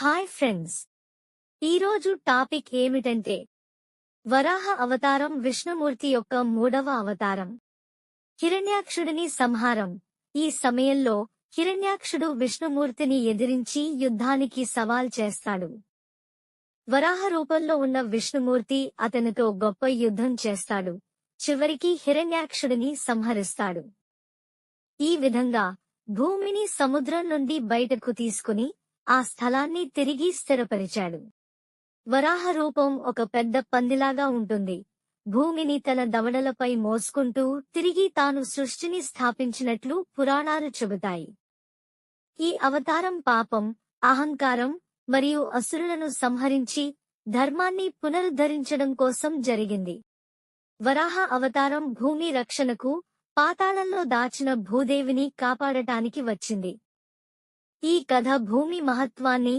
Hi friends, ఈరోజు topic ఏమిటంటే వరాహ అవతారం విష్ణుమూర్తి యొక్క మూడవ అవతారం. హిరణ్యాక్షుడిని సంహారం. ఈ సమయంలో హిరణ్యాక్షుడు విష్ణుమూర్తిని ఎదిరించి యుద్ధానికి సవాల్ చేస్తాడు. వరాహ రూపంలో ఉన్న విష్ణుమూర్తి అతనితో గొప్ప యుద్ధం చేస్తాడు. చివరికి హిరణ్యాక్షుడిని సంహరిస్తాడు. ఈ విధంగా భూమిని సముద్రం నుండి బయటకు తీసుకుని ఆ స్థలాన్ని తిరిగి స్థిరపరిచాడు. వరాహ రూపం ఒక పెద్ద పందిలాగా ఉంటుంది. భూమిని తన దవడలపై మోసుకుంటూ తిరిగి తాను సృష్టిని స్థాపించినట్లు పురాణాలు చెబుతాయి. ఈ అవతారం పాపం, అహంకారం మరియు అసురులను సంహరించి ధర్మాన్ని పునరుద్ధరించడం కోసం జరిగింది. వరాహ అవతారం భూమి రక్షణకు, పాతాళంలో దాచిన భూదేవిని కాపాడటానికి వచ్చింది. ఈ కథ భూమి మహత్వాన్ని,